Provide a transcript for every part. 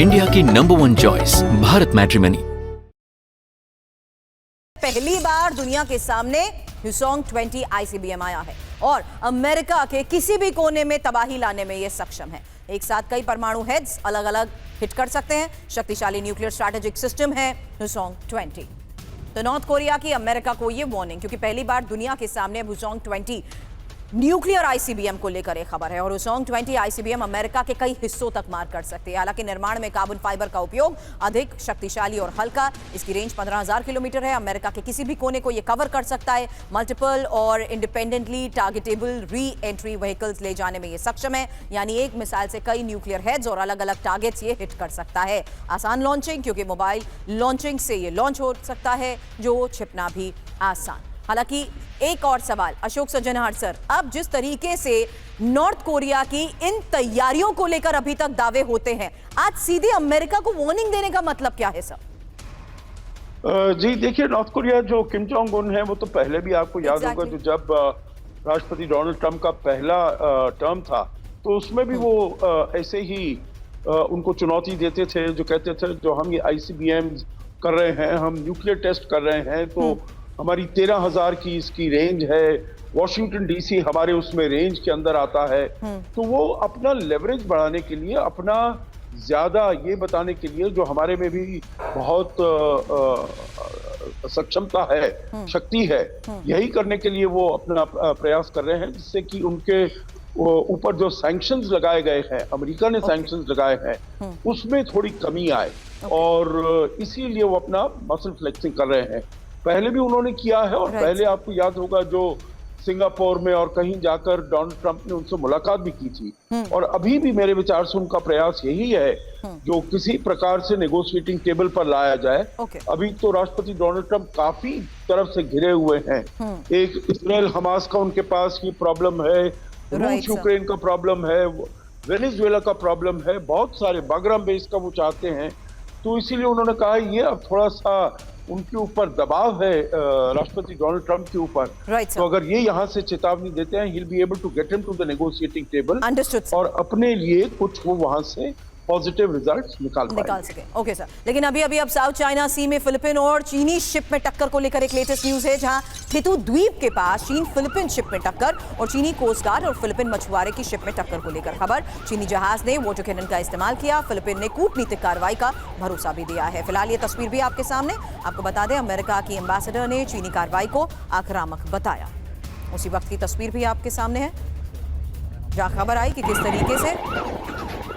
India की number 1 choice Bharat matrimony. पहली बार दुनिया के सामने ह्यूसोंग 20 आईसीबीएम आया है और अमेरिका के किसी भी कोने में तबाही लाने में यह सक्षम है। एक साथ कई परमाणु हेड्स अलग अलग हिट कर सकते हैं। शक्तिशाली न्यूक्लियर स्ट्रैटेजिक सिस्टम है ह्यूसोंग 20। तो नॉर्थ कोरिया की अमेरिका को यह वार्निंग, क्योंकि पहली बार दुनिया के सामने ह्यूसोंग 20 न्यूक्लियर आईसीबीएम को लेकर एक खबर है और ह्यूसोंग 20 आईसीबीएम अमेरिका के कई हिस्सों तक मार कर सकती है। हालांकि निर्माण में कार्बन फाइबर का उपयोग, अधिक शक्तिशाली और हल्का, इसकी रेंज 15,000 किलोमीटर है। अमेरिका के किसी भी कोने को यह कवर कर सकता है। मल्टीपल और independently targetable re entry vehicles ले जाने में यह सक्षम है, यानी एक मिसाइल से कई न्यूक्लियर हेड्स और अलग अलग टारगेट्स ये हिट कर सकता है। आसान लॉन्चिंग, क्योंकि मोबाइल लॉन्चिंग से ये लॉन्च हो सकता है, जो छिपना भी आसान। हालांकि एक और सवाल अशोक सज्जनहार सर, अब जिस तरीके से नॉर्थ कोरिया की इन तैयारियों को लेकर अभी तक दावे होते हैं, आज सीधे अमेरिका को वार्निंग देने का मतलब क्या है सर? जी देखिए, नॉर्थ कोरिया जो किम जोंग उन है वो तो पहले भी आपको याद होगा, जो जब राष्ट्रपति डोनाल्ड ट्रंप का पहला टर्म था तो उसमें भी वो ऐसे ही उनको चुनौती देते थे, जो कहते थे जो हम ये आईसीबीएम कर रहे हैं, हम न्यूक्लियर टेस्ट कर रहे हैं, तो हमारी 13,000 की इसकी रेंज है, वॉशिंगटन डीसी हमारे उसमें रेंज के अंदर आता है। तो वो अपना लेवरेज बढ़ाने के लिए, अपना ज्यादा ये बताने के लिए जो हमारे में भी बहुत सक्षमता है, शक्ति है, यही करने के लिए वो अपना प्रयास कर रहे हैं, जिससे कि उनके ऊपर जो सैंक्शंस लगाए गए हैं, अमेरिका ने सैंक्शंस लगाए हैं, उसमें थोड़ी कमी आए और इसीलिए वो अपना मसल फ्लेक्सिंग कर रहे हैं। पहले भी उन्होंने किया है और पहले आपको याद होगा जो सिंगापुर में और कहीं जाकर डोनाल्ड ट्रंप ने उनसे मुलाकात भी की थी। और अभी भी मेरे विचार से उनका प्रयास यही है जो किसी प्रकार से नेगोशिएटिंग टेबल पर लाया जाए। अभी तो राष्ट्रपति डोनाल्ड ट्रंप काफी तरफ से घिरे हुए हैं। एक इजराइल हमास का उनके पास ये प्रॉब्लम है, रूस यूक्रेन का प्रॉब्लम है, वेनेजुएला का प्रॉब्लम है, बहुत सारे बाग्राम बेस का वो चाहते हैं। तो इसीलिए उन्होंने कहा ये अब थोड़ा सा उनके ऊपर दबाव है, राष्ट्रपति डोनाल्ड ट्रंप के ऊपर। तो अगर ये यहाँ से चेतावनी देते हैं, he'll be able to get him to the negotiating table और अपने लिए कुछ वो वहां से पॉजिटिव रिजल्ट्स निकाल सके। ओके सर, लेकिन अभी अब साउथ चाइना सी में फिलिपिन और चीनी शिप में टक्कर को लेकर एक लेटेस्ट न्यूज है, जहां थितु द्वीप के पास चीन फिलिपिन शिप में टक्कर और चीनी कोस्ट गार्ड और फिलिपिन मछुआरे की शिप में टक्कर को लेकर खबर। चीनी जहाज ने वाटर कैनन का इस्तेमाल किया, फिलिपिन ने कूटनीतिक कार्रवाई का भरोसा भी दिया है। फिलहाल ये तस्वीर भी आपके सामने। आपको बता दें, अमेरिका की एम्बेसडर ने चीनी कार्रवाई को आक्रामक बताया। उसी वक्त की तस्वीर भी आपके सामने है, जहां खबर आई कि किस तरीके से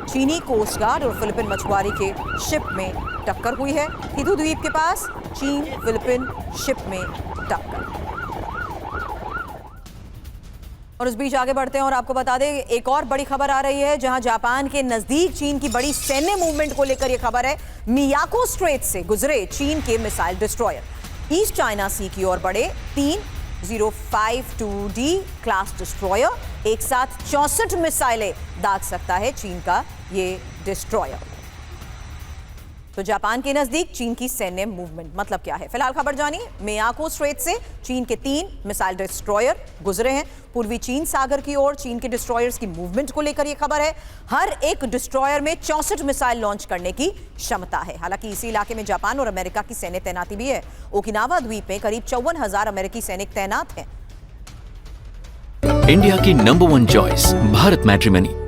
चीनी कोस्ट गार्ड और फिलिपिन मछुआरे के शिप में टक्कर हुई है। थितु द्वीप के पास चीन फिलिपिन शिप में टक्कर। और इस बीच आगे बढ़ते हैं और आपको बता दें, एक और बड़ी खबर आ रही है, जहां जापान के नजदीक चीन की बड़ी सैन्य मूवमेंट को लेकर यह खबर है। मियाको स्ट्रेट से गुजरे चीन के मिसाइल डिस्ट्रॉयर ईस्ट चाइना सी की ओर बढ़े 3052D क्लास डिस्ट्रॉयर, एक साथ 64 मिसाइलें दाग सकता है चीन का ये डिस्ट्रॉयर। तो जापान के नजदीक चीन की सैन्य मूवमेंट मतलब क्या है, फिलहाल खबर जानिए। मियाको स्ट्रेट से चीन के 3 मिसाइल डिस्ट्रॉयर गुजरे हैं। पूर्वी चीन सागर की ओर चीन के डिस्ट्रॉयर्स की मूवमेंट को लेकर यह खबर है। हर एक डिस्ट्रॉयर में 64 मिसाइल लॉन्च करने की क्षमता है। हालांकि इसी इलाके में जापान और अमेरिका की सैन्य तैनाती भी है। ओकिनावा द्वीप में करीब 54,000 अमेरिकी सैनिक तैनात हैं। इंडिया की नंबर 1 चॉइस भारत मैट्रिमनी।